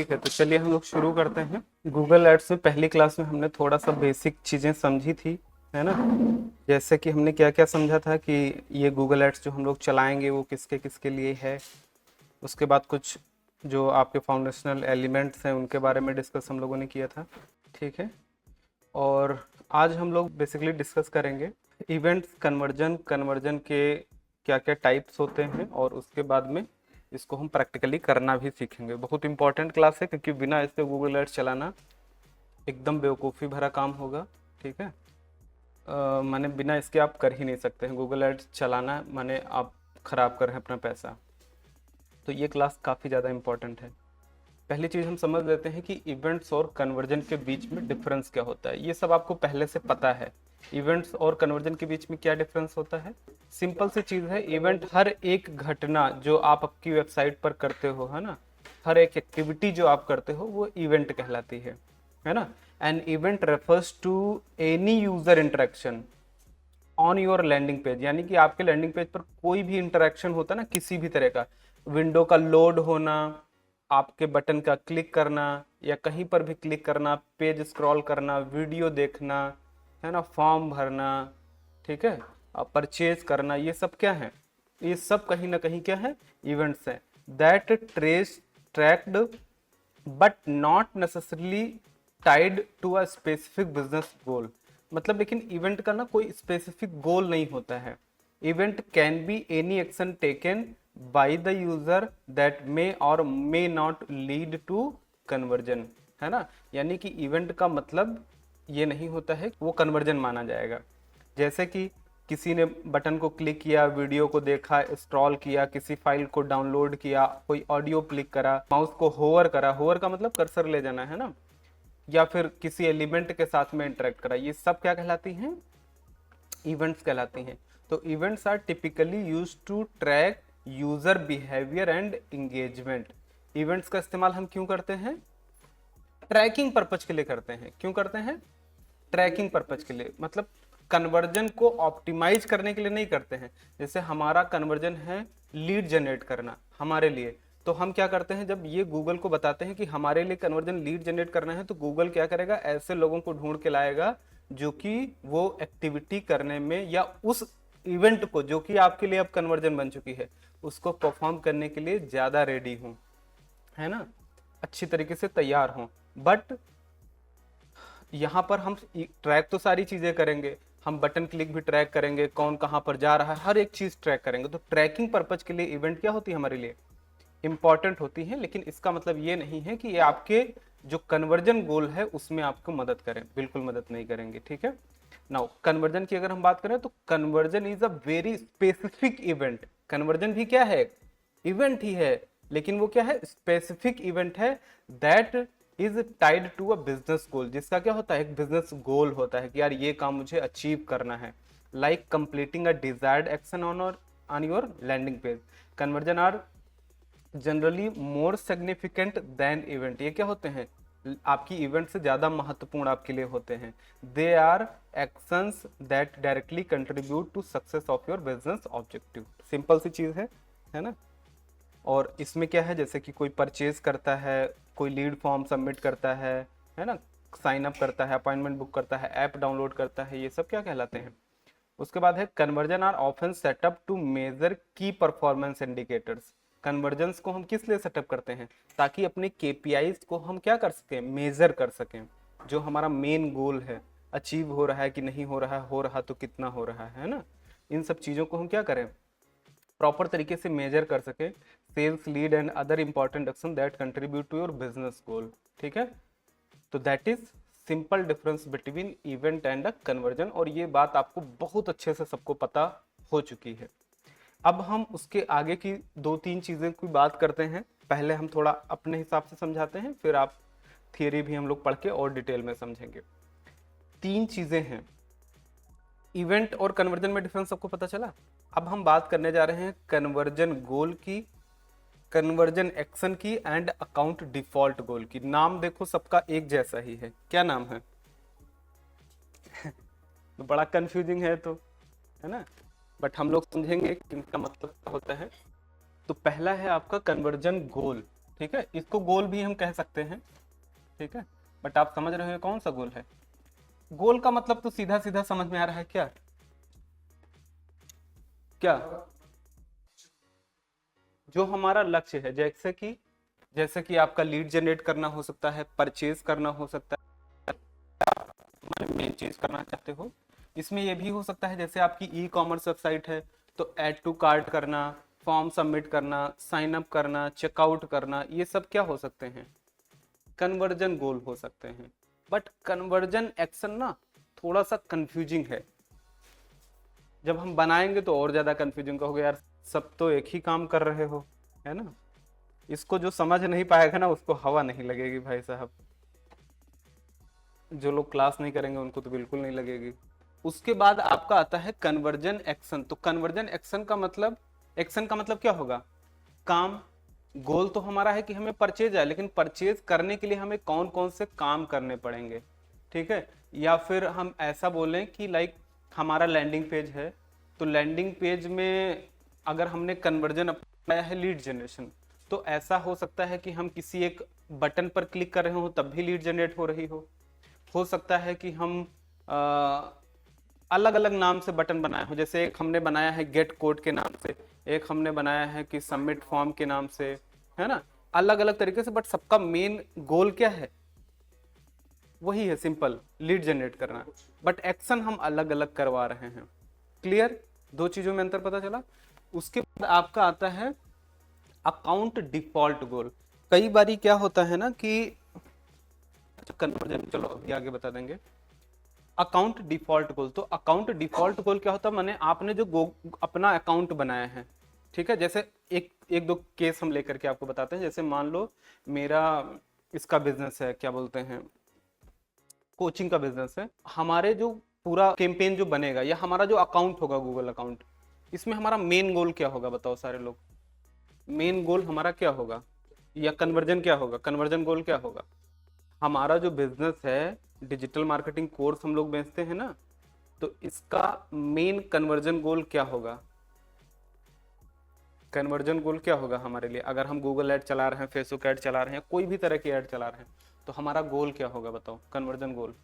ठीक है, तो चलिए हम लोग शुरू करते हैं। गूगल एड्स में पहली क्लास में हमने थोड़ा सा बेसिक चीज़ें समझी थी, है ना। जैसे कि हमने क्या क्या समझा था कि ये गूगल एड्स जो हम लोग चलाएंगे वो किसके किसके लिए है। उसके बाद कुछ जो आपके फाउंडेशनल एलिमेंट्स हैं उनके बारे में डिस्कस हम लोगों ने किया था, ठीक है। और आज हम लोग बेसिकली डिस्कस करेंगे इवेंट्स कन्वर्जन, कन्वर्जन के क्या क्या टाइप्स होते हैं, और उसके बाद में इसको हम प्रैक्टिकली करना भी सीखेंगे। बहुत इंपॉर्टेंट क्लास है क्योंकि बिना इसके गूगल एड्स चलाना एकदम बेवकूफ़ी भरा काम होगा, ठीक है। माने बिना इसके आप कर ही नहीं सकते हैं। गूगल एड्स चलाना माने आप ख़राब कर रहे हैं अपना पैसा। तो ये क्लास काफ़ी ज़्यादा इंपॉर्टेंट है। पहली चीज़ हम समझ लेते हैं कि इवेंट्स और कन्वर्जन के बीच में डिफरेंस क्या होता है। ये सब आपको पहले से पता है। इवेंट्स और कन्वर्जन के बीच में क्या डिफरेंस होता है, सिंपल सी चीज़ है। इवेंट हर एक घटना जो आप आपकी वेबसाइट पर करते हो, है ना, हर एक एक्टिविटी जो आप करते हो वो इवेंट कहलाती है ना। An event refers to any user interaction on your landing page, यानी कि आपके लैंडिंग पेज पर कोई भी इंटरेक्शन होता है ना, किसी भी तरह का, विंडो का लोड होना, आपके बटन का क्लिक करना या कहीं पर भी क्लिक करना, पेज स्क्रॉल करना, वीडियो देखना, है ना, फॉर्म भरना, ठीक है, परचेज करना, ये सब क्या है, ये सब कहीं ना कहीं क्या है, इवेंट्स हैं। That trace tracked but not necessarily tied to a specific business goal. मतलब लेकिन इवेंट का ना कोई स्पेसिफिक गोल नहीं होता है। Event can be any action taken by the user that may or may not lead to conversion, है ना। यानी कि इवेंट का मतलब ये नहीं होता है कि वो कन्वर्जन माना जाएगा। जैसे कि किसी ने बटन को क्लिक किया, वीडियो को देखा, स्क्रॉल किया, किसी फाइल को डाउनलोड किया, कोई ऑडियो क्लिक करा, माउस को होवर करा, होवर का मतलब कर्सर ले जाना, है ना, या फिर किसी एलिमेंट के साथ में इंटरेक्ट करा, ये सब क्या कहलाती हैं, इवेंट्स कहलाती हैं। तो events are typically used to track user behaviour and engagement. Events का इस्तेमाल हम क्यों करते हैं, ट्रैकिंग पर्पज के लिए करते हैं। क्यों करते हैं, ट्रैकिंग पर्पज के लिए। मतलब कन्वर्जन को ऑप्टिमाइज करने के लिए नहीं करते हैं। जैसे हमारा कन्वर्जन है लीड जनरेट करना हमारे लिए, तो हम क्या करते हैं, जब ये गूगल को बताते हैं कि हमारे लिए कन्वर्जन लीड जनरेट करना है, तो गूगल क्या करेगा, ऐसे लोगों को ढूंढ के लाएगा जो कि वो एक्टिविटी करने में या उस इवेंट को जो कि आपके लिए अब कन्वर्जन बन चुकी है उसको परफॉर्म करने के लिए ज्यादा रेडी हूं, है ना, अच्छी तरीके से तैयार हों। बट यहाँ पर हम ट्रैक तो सारी चीजें करेंगे, हम बटन क्लिक भी ट्रैक करेंगे, कौन कहाँ पर जा रहा है, हर एक चीज ट्रैक करेंगे। तो ट्रैकिंग पर्पज के लिए इवेंट क्या होती है, हमारे लिए इंपॉर्टेंट होती है। लेकिन इसका मतलब ये नहीं है कि ये आपके जो कन्वर्जन गोल है उसमें आपको मदद करें, बिल्कुल मदद नहीं करेंगे, ठीक है। नाउ कन्वर्जन की अगर हम बात करें तो conversion is a very specific event. Conversion भी क्या है, इवेंट ही है, लेकिन वो क्या है, स्पेसिफिक इवेंट है। That is tied to a business goal, जिसका क्या होता है, एक बिजनेस गोल होता है कि यार ये काम मुझे अचीव करना है। Like completing a desired action on your landing page. Conversion are generally more significant than event. ये क्या होते हैं, आपकी इवेंट से ज्यादा महत्वपूर्ण आपके लिए होते हैं। They are actions that directly contribute to success of your business objective. Simple सी चीज है ना। और इसमें क्या है, जैसे कि कोई परचेज करता है, कोई लीड फॉर्म सबमिट करता है ना, साइन अप करता है, अपॉइंटमेंट बुक करता है, ऐप डाउनलोड करता है, ये सब क्या कहलाते हैं। उसके बाद है conversion are often set up to measure key performance indicators. Conversions को हम किस लिए सेटअप करते हैं, ताकि अपने केपीआईज को हम क्या कर सकें, मेजर कर सकें। जो हमारा मेन गोल है, अचीव हो रहा है कि नहीं हो रहा है, हो रहा तो कितना हो रहा है ना, इन सब चीजों को हम क्या करें, प्रॉपर तरीके से मेजर कर सके। Sales, lead and other important action that contribute to your business goal, ठीक है। तो that is simple difference between event and a conversion, और ये बात आपको बहुत अच्छे से सबको पता हो चुकी है। अब हम उसके आगे की दो तीन चीजें की बात करते हैं। पहले हम थोड़ा अपने हिसाब से समझाते हैं, फिर आप थियरी भी हम लोग पढ़ के और डिटेल में समझेंगे। तीन चीजें हैं, इवेंट और कन्वर्जन में डिफरेंस सबको पता चला। अब हम बात करने जा रहे हैं कन्वर्जन गोल की, कन्वर्जन एक्शन की एंड अकाउंट डिफॉल्ट गोल की। नाम देखो सबका एक जैसा ही है, क्या नाम है तो बड़ा कंफ्यूजिंग है ना, बट हम लोग समझेंगे कि इनका मतलब क्या होता है। तो पहला है आपका कन्वर्जन गोल। ठीक है, इसको गोल भी हम कह सकते हैं, ठीक है, बट आप समझ रहे हो कौन सा गोल है। गोल का मतलब तो सीधा सीधा समझ में आ रहा है क्या, क्या जो हमारा लक्ष्य है, जैसे कि आपका लीड जनरेट करना हो सकता है, परचेज करना हो सकता है, मेन चीज करना चाहते हो। इसमें यह भी हो सकता है जैसे आपकी ई कॉमर्स वेबसाइट है तो ऐड टू कार्ट करना, फॉर्म सबमिट करना, साइन अप करना, चेकआउट करना, ये सब क्या हो सकते हैं, कन्वर्जन गोल हो सकते हैं। बट कन्वर्जन एक्शन ना थोड़ा सा कंफ्यूजिंग है, जब हम बनाएंगे तो और ज्यादा कंफ्यूजिंग कहोगे यार सब तो एक ही काम कर रहे हो, है ना। इसको जो समझ नहीं पाएगा ना उसको हवा नहीं लगेगी भाई साहब, जो लोग क्लास नहीं करेंगे उनको तो बिल्कुल नहीं लगेगी। उसके बाद आपका आता है कन्वर्जन एक्शन। तो कन्वर्जन एक्शन का मतलब क्या होगा, काम। गोल तो हमारा है कि हमें परचेज है, लेकिन परचेज करने के लिए हमें कौन कौन से काम करने पड़ेंगे, ठीक है। या फिर हम ऐसा बोलें कि लाइक हमारा लैंडिंग पेज है, तो लैंडिंग पेज में अगर हमने कन्वर्जन अपनाया है लीड जनरेशन, तो ऐसा हो सकता है कि हम किसी एक बटन पर क्लिक कर रहे हो तब भी लीड जनरेट हो रही हो सकता है कि हम अलग अलग नाम से बटन बनाए हो, जैसे एक हमने बनाया है गेट कोड के नाम से, एक हमने बनाया है कि सबमिट फॉर्म के नाम से, है ना, अलग अलग तरीके से, बट सबका मेन गोल क्या है, वही है, सिंपल लीड जनरेट करना, बट एक्शन हम अलग अलग करवा रहे हैं। क्लियर, दो चीजों में अंतर पता चला। उसके बाद आपका आता है अकाउंट डिफॉल्ट गोल। कई बारी क्या होता है ना कि कन्वर्जन, चलो अभी आगे बता देंगे। अकाउंट डिफॉल्ट गोल, तो अकाउंट डिफॉल्ट गोल क्या होता है, माने आपने जो अपना अकाउंट बनाया है, ठीक है, जैसे एक एक दो केस हम लेकर के आपको बताते हैं। जैसे मान लो मेरा इसका बिजनेस है, क्या बोलते हैं, कोचिंग का बिजनेस है। हमारे जो पूरा कैंपेन जो बनेगा या हमारा जो अकाउंट होगा गूगल अकाउंट, इसमें हमारा मेन गोल क्या होगा बताओ सारे लोग, मेन गोल हमारा क्या होगा, या कन्वर्जन क्या होगा, कन्वर्जन गोल क्या होगा। हमारा जो बिजनेस है, डिजिटल मार्केटिंग कोर्स हम लोग बेचते हैं ना, तो इसका मेन कन्वर्जन गोल क्या होगा, कन्वर्जन गोल क्या होगा हमारे लिए। अगर हम गूगल ऐड चला रहे हैं, फेसबुक ऐड चला रहे हैं, कोई भी तरह की ऐड चला रहे हैं, तो हमारा गोल क्या होगा बताओ, कन्वर्जन गोल,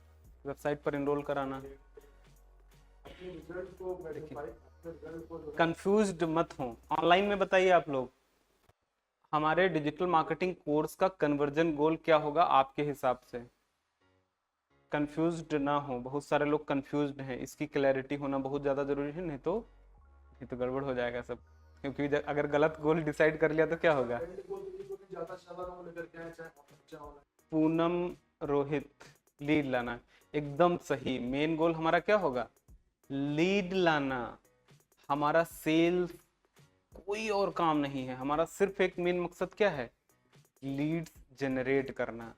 वेबसाइट पर इनरोल कराना। कंफ्यूज्ड मत हो, ऑनलाइन में बताइए आप लोग, हमारे डिजिटल मार्केटिंग कोर्स का कन्वर्जन गोल क्या होगा आपके हिसाब से। कंफ्यूज्ड ना हो, बहुत सारे लोग कंफ्यूज्ड हैं, इसकी क्लैरिटी होना बहुत ज़्यादा जरूरी है, नहीं तो गड़बड़ हो जाएगा सब, क्योंकि अगर गलत गोल डिसाइड कर लिया तो क्या होगा। पूनम रोहित, लीड लाना, एकदम सही। मेन गोल हमारा क्या होगा, लीड लाना। हमारा सेल्स कोई और काम नहीं है, हमारा सिर्फ एक मेन मकसद क्या है, लीड्स जनरेट करना।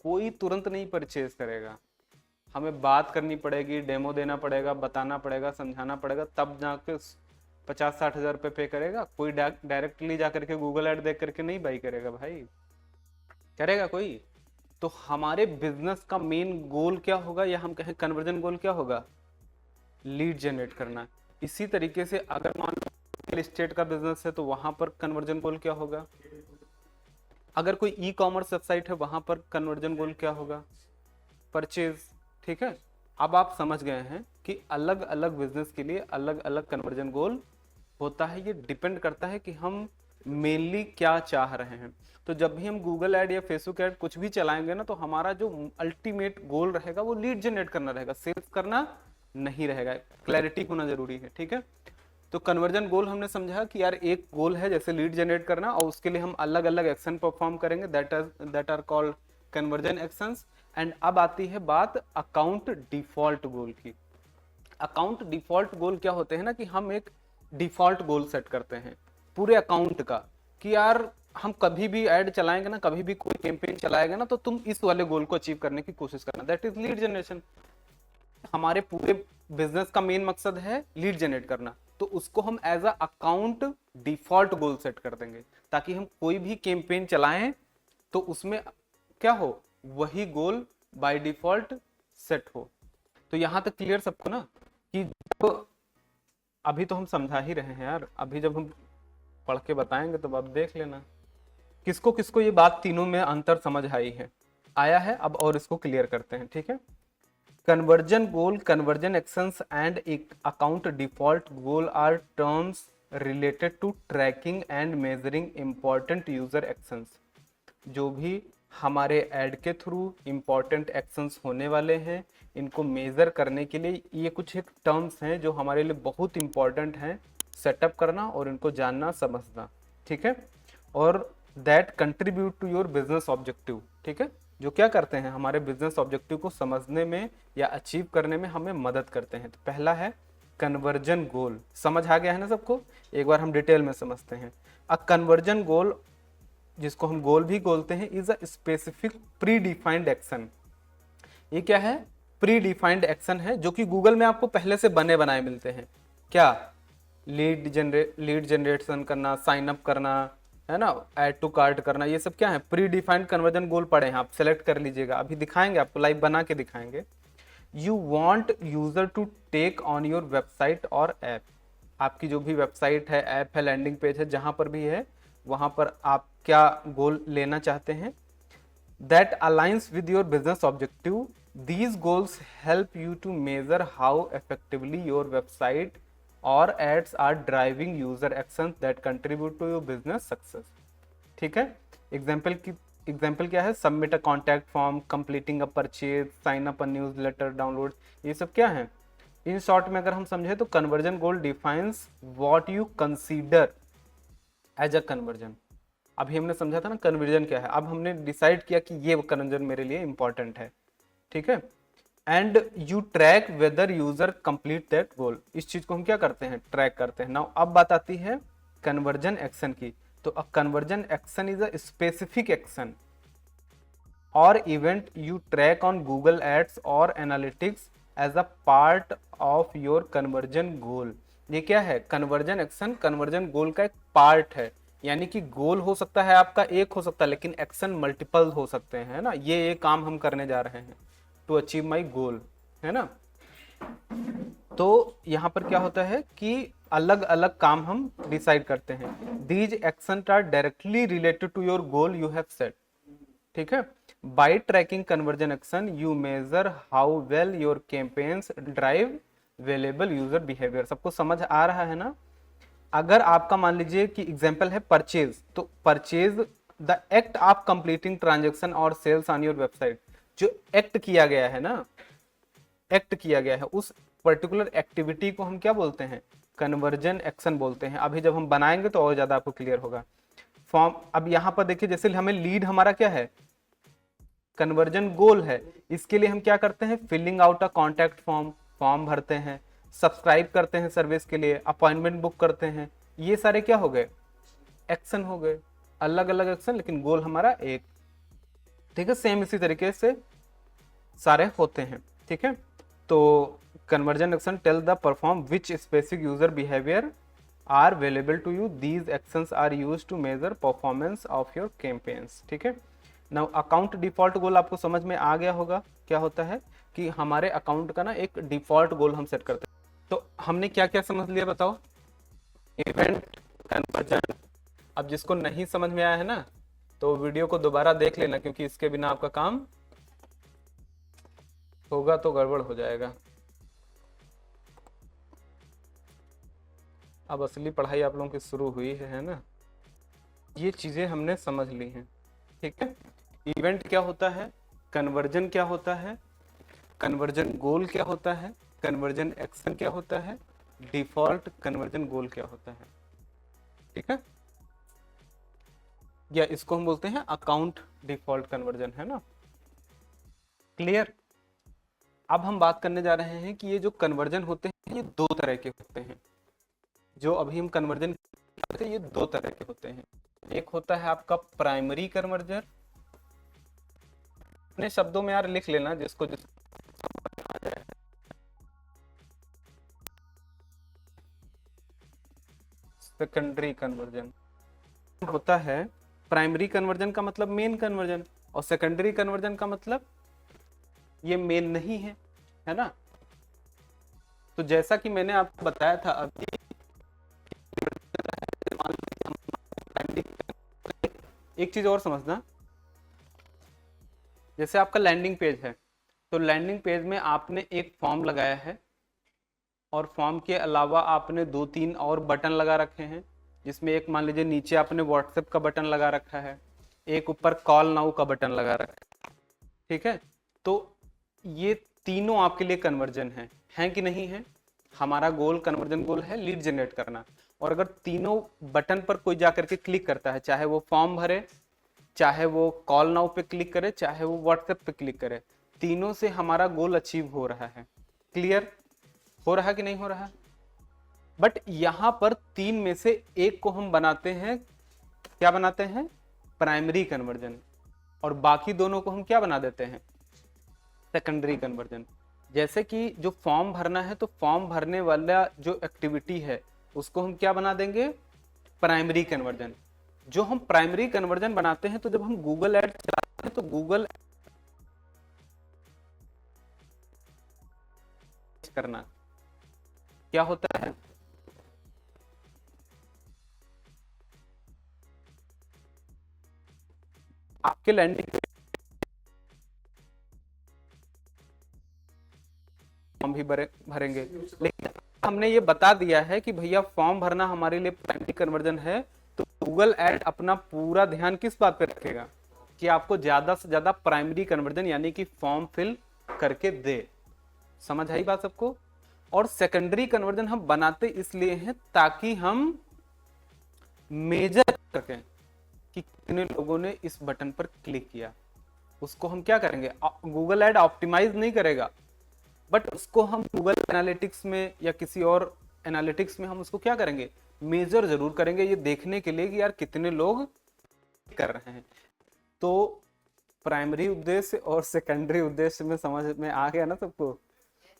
कोई तुरंत नहीं परचेज करेगा, हमें बात करनी पड़ेगी, डेमो देना पड़ेगा, बताना पड़ेगा, समझाना पड़ेगा, तब जाके 50-60 हज़ार रुपये पे करेगा। कोई डायरेक्टली जाकर के गूगल ऐड देख करके नहीं बाई करेगा भाई, करेगा कोई। तो हमारे बिजनेस का मेन गोल क्या होगा, या हम कहें कन्वर्जन गोल क्या होगा, लीड जनरेट करना। इसी तरीके से अगर मान लो रियल एस्टेट का बिजनेस है तो वहां पर कन्वर्जन गोल क्या होगा, अगर कोई ई कॉमर्स वेबसाइट है वहां पर कन्वर्जन गोल क्या होगा, परचेज। ठीक है, अब आप समझ गए हैं कि अलग अलग बिजनेस के लिए अलग अलग कन्वर्जन गोल होता है। ये डिपेंड करता है कि हम मेनली क्या चाह रहे हैं। तो जब भी हम गूगल ऐड या फेसबुक ऐड कुछ भी चलाएंगे ना, तो हमारा जो अल्टीमेट गोल रहेगा वो लीड जनरेट करना रहेगा, सेल्स करना नहीं रहेगा। क्लैरिटी होना जरूरी है, ठीक है। तो कन्वर्जन गोल हमने समझा कि यार एक गोल है जैसे लीड जनरेट करना, और उसके लिए हम अलग अलग एक्शन परफॉर्म करेंगे, that are called conversion actions. And अब आती है बात अकाउंट डिफॉल्ट गोल की। अकाउंट डिफॉल्ट गोल क्या होते हैं ना, कि हम एक डिफॉल्ट गोल सेट करते हैं पूरे अकाउंट का, कि यार हम कभी भी ऐड चलाएंगे ना, कभी भी कोई कैंपेन चलाएगा ना, तो तुम इस वाले गोल को अचीव करने की कोशिश करना, दैट इज लीड जनरेशन। हमारे पूरे बिजनेस का मेन मकसद है लीड जनरेट करना, तो उसको हम as a account default goal set कर देंगे, ताकि हम कोई भी कैंपेन चलाएं तो उसमें क्या हो, वही गोल बाय डिफॉल्ट सेट हो। तो यहां तक क्लियर सबको ना, कि अभी तो हम समझा ही रहे हैं यार, अभी जब हम पढ़ के बताएंगे तो आप देख लेना किसको किसको ये बात तीनों में अंतर समझ आई है, आया है? अब और इसको क्लियर करते हैं, ठीक है। Conversion goal, conversion actions and account default goal are terms related to tracking and measuring important user actions. जो भी हमारे ऐड के थ्रू इंपॉर्टेंट एक्शंस होने वाले हैं, इनको मेजर करने के लिए ये कुछ एक टर्म्स हैं जो हमारे लिए बहुत इंपॉर्टेंट हैं सेटअप करना और इनको जानना समझना, ठीक है। और that contribute to your business objective, ठीक है, जो क्या करते हैं हमारे बिजनेस ऑब्जेक्टिव को समझने में या अचीव करने में हमें मदद करते हैं। तो पहला है कन्वर्जन गोल, समझ आ गया है ना सबको? एक बार हम डिटेल में समझते हैं। अ कन्वर्जन गोल, जिसको हम गोल भी बोलते हैं, is a specific pre defined action. ये क्या है? प्री डिफाइंड एक्शन है जो कि गूगल में आपको पहले से बने बनाए मिलते हैं। क्या? लीड जनरेशन करना, साइन अप करना, है ना, ऐड टू कार्ट करना, ये सब क्या है? प्री डिफाइंड कन्वर्जन गोल पड़े हैं, आप सेलेक्ट कर लीजिएगा, अभी दिखाएंगे आपको, लाइव बना के दिखाएंगे। You want user to take on your website और ऐप। आपकी जो भी वेबसाइट है, ऐप है, लैंडिंग पेज है, जहां पर भी है वहां पर आप क्या गोल लेना चाहते हैं? That aligns with your business objective. These goals help you to measure how effectively your website or ads are driving user actions that contribute to your business success. ठीक है। एग्जाम्पल क्या है? Submit a contact form, completing a purchase, sign up a newsletter, download, ये सब क्या है? In short में अगर हम समझे तो conversion goal defines what you consider as a conversion. अभी हमने समझा था ना कन्वर्जन क्या है, अब हमने डिसाइड किया कि ये कन्वर्जन मेरे लिए इंपॉर्टेंट है, ठीक है। And you track whether user complete that goal. इस चीज को हम क्या करते हैं? ट्रैक करते हैं। नाउ अब बात आती है कन्वर्जन एक्शन की। तो a conversion action is a specific action or event you track on Google Ads or analytics as a part of your conversion goal. ये क्या है? कन्वर्जन एक्शन कन्वर्जन गोल का एक पार्ट है, यानी कि गोल हो सकता है आपका एक हो सकता है, लेकिन एक्शन मल्टीपल हो सकते हैं, है ना। ये काम हम करने जा रहे हैं टू अचीव माई गोल, है ना। तो यहां पर क्या होता है कि अलग अलग काम हम डिसाइड करते हैं। These action are directly related to your goal you have set, ठीक है। By tracking conversion action you measure how well your campaigns drive valuable user behaviour. सबको समझ आ रहा है ना? अगर आपका मान लीजिए कि एग्जाम्पल है परचेज, तो purchase the act of completing transaction और सेल्स ऑन योर वेबसाइट। जो एक्ट किया गया है ना, एक्ट किया गया है, उस पर्टिकुलर एक्टिविटी को हम क्या बोलते हैं? कन्वर्जन एक्शन बोलते हैं। अभी जब हम बनाएंगे तो और ज्यादा आपको क्लियर होगा। फॉर्म, अब यहां पर देखिए, जैसे हमें लीड हमारा क्या है? कन्वर्जन गोल है। इसके लिए हम क्या करते हैं? Filling out a contact form, form भरते हैं, सब्सक्राइब करते हैं सर्विस के लिए, अपॉइंटमेंट बुक करते हैं। ये सारे क्या हो गए? एक्शन हो गए, अलग अलग एक्शन, लेकिन गोल हमारा एक, ठीक है। सेम इसी तरीके से सारे होते हैं, ठीक है। तो conversion action tell the perform which specific user behaviour are available to you. These actions are used to measure performance of your campaigns, ठीक है। नाउ अकाउंट डिफॉल्ट गोल आपको समझ में आ गया होगा क्या होता है कि हमारे अकाउंट का ना एक डिफॉल्ट गोल हम सेट करते हैं। तो हमने क्या क्या समझ लिया बताओ? Event, conversion. अब जिसको नहीं समझ में आया है ना, तो वीडियो को दोबारा देख लेना, क्योंकि इसके बिना आपका काम होगा तो गड़बड़ हो जाएगा। अब असली पढ़ाई आप लोगों की शुरू हुई है ना। ये चीजें हमने समझ ली हैं, ठीक है। इवेंट क्या होता है, कन्वर्जन क्या होता है, कन्वर्जन गोल क्या होता है, कन्वर्जन एक्शन क्या होता है, डिफॉल्ट कन्वर्जन गोल क्या होता है, ठीक है। या इसको हम बोलते हैं अकाउंट डिफॉल्ट कन्वर्जन, है ना। क्लियर? अब हम बात करने जा रहे हैं कि ये जो कन्वर्जन होते हैं ये दो तरह के होते हैं। जो अभी हम कन्वर्जन करते हैं ये दो तरह के होते हैं। एक होता है आपका प्राइमरी कन्वर्जन, अपने शब्दों में यार लिख लेना जिसको समझ आ जाए। सेकेंडरी कन्वर्जन होता है, प्राइमरी कन्वर्जन का मतलब मेन कन्वर्जन, और सेकेंडरी कन्वर्जन का मतलब ये मेन नहीं है, है ना। तो जैसा कि मैंने आपको बताया था अभी, एक चीज और समझना, जैसे आपका लैंडिंग पेज है, तो लैंडिंग पेज में आपने एक फॉर्म लगाया है और फॉर्म के अलावा आपने 2-3 और बटन लगा रखे हैं, जिसमें एक मान लीजिए नीचे आपने व्हाट्सएप का बटन लगा रखा है, एक ऊपर कॉल नाउ का बटन लगा रखा है, ठीक है। तो ये तीनों आपके लिए कन्वर्जन है कि नहीं है? हमारा गोल, कन्वर्जन गोल है लीड जनरेट करना। और अगर तीनों बटन पर कोई जाकर के क्लिक करता है, चाहे वो फॉर्म भरे, चाहे वो कॉल नाउ पे क्लिक करे, चाहे वो व्हाट्सएप पे क्लिक करे, तीनों से हमारा गोल अचीव हो रहा है। क्लियर हो रहा कि नहीं हो रहा? बट यहां पर तीन में से एक को हम बनाते हैं, क्या बनाते हैं? प्राइमरी कन्वर्जन, और बाकी दोनों को हम क्या बना देते हैं? Secondary conversion. जैसे कि जो फॉर्म भरना है, तो फॉर्म भरने वाला जो एक्टिविटी है उसको हम क्या बना देंगे? Primary conversion. जो हम प्राइमरी कन्वर्जन बनाते हैं, तो जब हम गूगल एड चलाते हैं तो गूगल करना क्या होता है? आपके लैंडिंग फॉर्म भी भरेंगे, लेकिन हमने ये बता दिया है कि भैया फॉर्म भरना हमारे लिए प्राइमरी कन्वर्जन है, तो गूगल एड अपना पूरा ध्यान किस बात पे रखेगा? कि आपको ज्यादा से ज्यादा प्राइमरी कन्वर्जन यानी कि फॉर्म फिल करके दे। समझ आई बात सबको? और सेकेंडरी कन्वर्जन हम बनाते इसलिए हैं ताकि हम मेजर कर सकें कि कितने लोगों ने इस बटन पर क्लिक किया। उसको हम क्या करेंगे? गूगल एड ऑप्टिमाइज नहीं करेगा, बट उसको हम गूगल एनालिटिक्स में या किसी और एनालिटिक्स में हम उसको क्या करेंगे? मेजर जरूर करेंगे, ये देखने के लिए कि यार कितने लोग कर रहे हैं। तो प्राइमरी उद्देश्य और सेकेंडरी उद्देश्य में समझ में आ गया ना सबको?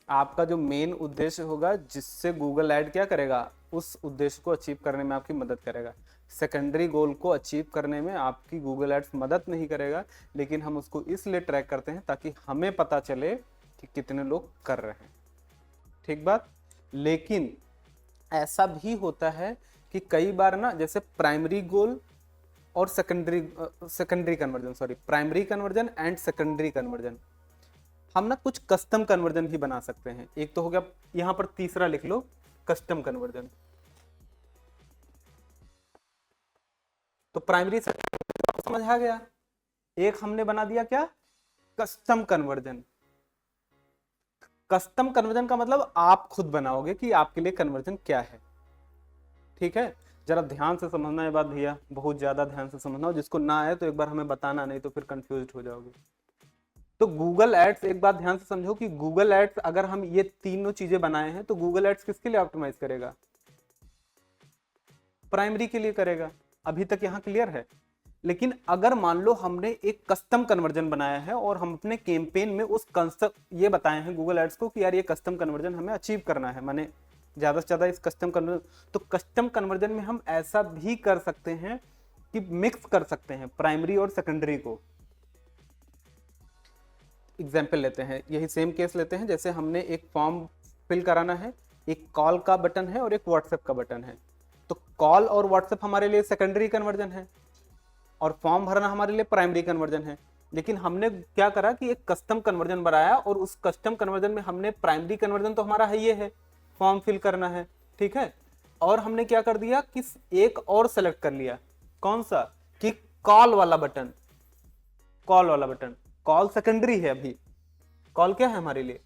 आपका जो मेन उद्देश्य होगा जिससे गूगल ऐड क्या करेगा, उस उद्देश्य को अचीव करने में आपकी मदद करेगा। सेकेंडरी गोल को अचीव करने में आपकी गूगल एड्स मदद नहीं करेगा, लेकिन हम उसको इसलिए ट्रैक करते हैं ताकि हमें पता चले कि कितने लोग कर रहे हैं। ठीक बात? लेकिन ऐसा भी होता है कि कई बार ना, जैसे प्राइमरी गोल और secondary conversion, sorry, primary conversion and secondary conversion, हम ना कुछ कस्टम कन्वर्जन भी बना सकते हैं। एक तो हो गया, यहां पर तीसरा लिख लो, कस्टम कन्वर्जन। तो प्राइमरी समझ आ गया। एक हमने बना दिया क्या? Custom conversion. कस्टम कन्वर्जन का मतलब आप खुद बनाओगे कि आपके लिए कन्वर्जन क्या है। ठीक है, जरा ध्यान से समझना है बात भैया, बहुत ज्यादा ध्यान से समझना। जिसको ना आए तो एक बार हमें बताना, नहीं तो फिर कंफ्यूज हो जाओगे। तो गूगल एड्स, एक बात ध्यान से समझो कि गूगल एड्स अगर हम ये तीनों चीजें बनाए हैं तो गूगल एड्स किसके लिए ऑप्टिमाइज करेगा? प्राइमरी के लिए करेगा। अभी तक यहां क्लियर है? लेकिन अगर मान लो हमने एक कस्टम कन्वर्जन बनाया है और हम अपने कैंपेन में उस कंसेप्ट ये बताए हैं गूगल एड्स को कि यार ये कस्टम कन्वर्जन हमें अचीव करना है, माने ज्यादा से ज्यादा इस कस्टम कन्वर्जन, तो कस्टम कन्वर्जन में हम ऐसा भी कर सकते हैं कि मिक्स कर सकते हैं प्राइमरी और सेकेंडरी को। एग्जाम्पल लेते हैं, यही सेम केस लेते हैं, जैसे हमने एक फॉर्म फिल कराना है, एक कॉल का बटन है और एक व्हाट्सएप का बटन है। तो कॉल और व्हाट्सएप हमारे लिए सेकेंडरी कन्वर्जन है और फॉर्म भरना हमारे लिए प्राइमरी कन्वर्जन है। लेकिन हमने क्या करा कि एक कस्टम कन्वर्जन बनाया और उस कस्टम कन्वर्जन में हमने प्राइमरी कन्वर्जन तो हमारा है, ये है फॉर्म फिल करना है, ठीक है, और हमने क्या कर दिया कि एक और सेलेक्ट कर लिया, कौन सा? कि कॉल वाला बटन। कॉल वाला बटन, कॉल सेकेंडरी है, अभी कॉल क्या है हमारे लिए?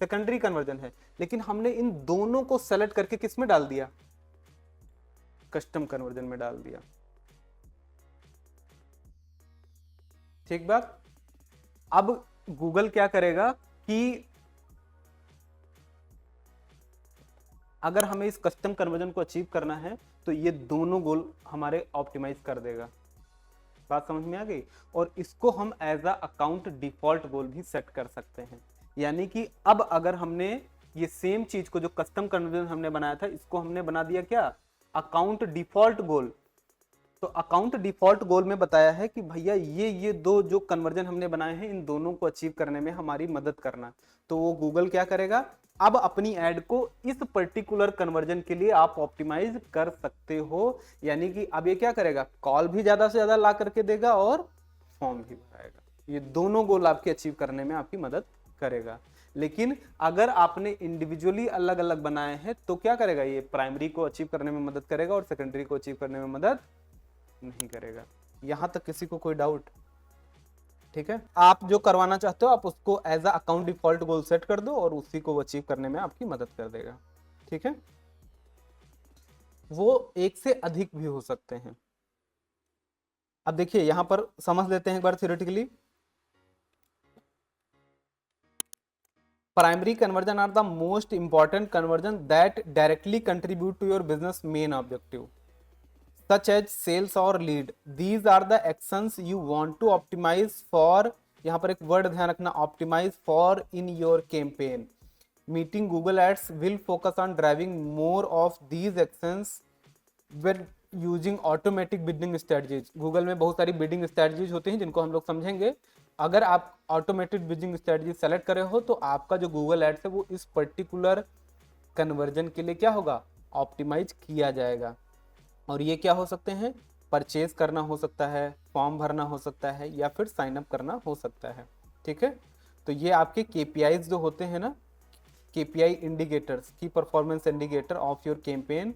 सेकेंडरी कन्वर्जन है, लेकिन हमने इन दोनों को सेलेक्ट करके किस में डाल दिया? कस्टम कन्वर्जन में डाल दिया। ठीक बात? अब गूगल क्या करेगा कि अगर हमें इस कस्टम कन्वर्जन को अचीव करना है तो ये दोनों गोल हमारे ऑप्टिमाइज कर देगा। बात समझ में आ गई? और इसको हम एज अ अकाउंट डिफॉल्ट गोल भी सेट कर सकते हैं। यानी कि अब अगर हमने ये सेम चीज को, जो कस्टम कन्वर्जन हमने बनाया था, इसको हमने बना दिया क्या? अकाउंट डिफॉल्ट गोल। तो अकाउंट डिफॉल्ट गोल में बताया है कि भैया ये दो जो कन्वर्जन हमने बनाए हैं, इन दोनों को अचीव करने में हमारी मदद करना। तो वो गूगल क्या करेगा? अब अपनी ऐड को इस पर्टिकुलर कन्वर्जन के लिए आप ऑप्टिमाइज कर सकते हो। यानी कि अब ये क्या करेगा, कॉल भी ज्यादा से ज्यादा ला करके देगा और फॉर्म भी भराएगा। ये दोनों गोल आपके अचीव करने में आपकी मदद करेगा। लेकिन अगर आपने इंडिविजुअली अलग अलग बनाए हैं तो क्या करेगा, ये प्राइमरी को अचीव करने में मदद करेगा और सेकेंडरी को अचीव करने में मदद नहीं करेगा। यहां तक किसी को कोई डाउट? ठीक है, आप जो करवाना चाहते हो आप उसको as a account default goal set कर दो और उसी को अचीव करने में आपकी मदद कर देगा। ठीक है, वो एक से अधिक भी हो सकते हैं। अब देखिए यहां पर समझ लेते हैं एक बार theoretically. Primary conversion are the most important conversion that directly contribute to your business main objective, such as sales or lead. These are the actions you want to optimize for. यहाँ पर एक वर्ड ध्यान रखना, optimize for in your campaign. Meeting Google Ads will focus on driving more of these actions with using automatic bidding strategies. Google में बहुत सारी bidding strategies होती हैं जिनको हम लोग समझेंगे। अगर आप ऑटोमेटेड बिडिंग स्ट्रेटजी सेलेक्ट करे हो तो आपका जो गूगल एड्स है वो इस पर्टिकुलर कन्वर्जन के लिए क्या होगा, ऑप्टिमाइज किया जाएगा। और ये क्या हो सकते हैं, परचेज करना हो सकता है, फॉर्म भरना हो सकता है, या फिर साइन अप करना हो सकता है। ठीक है, तो ये आपके केपीआईज जो होते हैं ना, KPI indicators, key performance indicator of your campaign,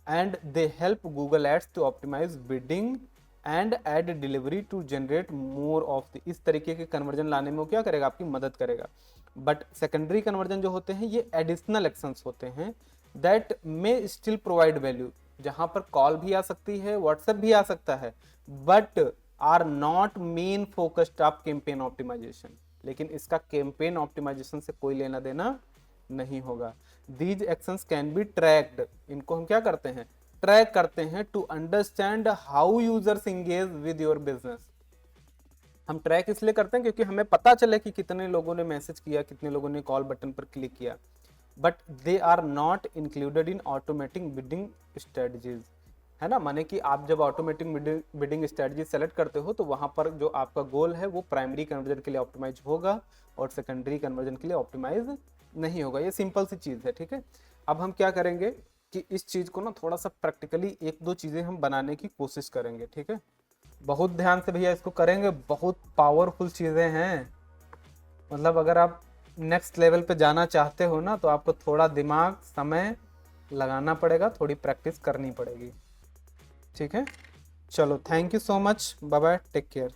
and they help Google Ads to optimise bidding and ad delivery to generate more of इस तरीके के कन्वर्जन लाने में वो क्या करेगा, आपकी मदद करेगा। बट सेकेंडरी कन्वर्जन जो होते हैं ये एडिशनल एक्शंस होते हैं that may still provide value, जहां पर कॉल भी आ सकती है, व्हाट्सएप भी आ सकता है, but are not main focused of campaign optimisation. लेकिन इसका कैंपेन ऑप्टिमाइजेशन से कोई लेना देना नहीं होगा। These actions can be tracked, इनको हम क्या करते हैं, ट्रैक करते हैं to understand how users engage with your business. हम ट्रैक इसलिए करते हैं क्योंकि हमें पता चले कि कितने लोगों ने मैसेज किया, कितने लोगों ने कॉल बटन पर क्लिक किया, but they are not included in automatic bidding strategies, है ना। माने कि आप जब ऑटोमेटिक बिडिंग स्ट्रेटजी सेलेक्ट करते हो तो वहां पर जो आपका गोल है वो प्राइमरी कन्वर्जन के लिए ऑप्टिमाइज होगा और सेकेंडरी कन्वर्जन के लिए ऑप्टिमाइज नहीं होगा। ये सिंपल सी चीज है। ठीक है, अब हम क्या करेंगे कि इस चीज को ना थोड़ा सा प्रैक्टिकली एक दो चीजें हम बनाने की कोशिश करेंगे। ठीक है, बहुत ध्यान से भैया इसको करेंगे, बहुत पावरफुल चीजें हैं। मतलब अगर आप नेक्स्ट लेवल पे जाना चाहते हो ना तो आपको थोड़ा दिमाग समय लगाना पड़ेगा, थोड़ी प्रैक्टिस करनी पड़ेगी। ठीक है, चलो thank you so much, bye bye, take care.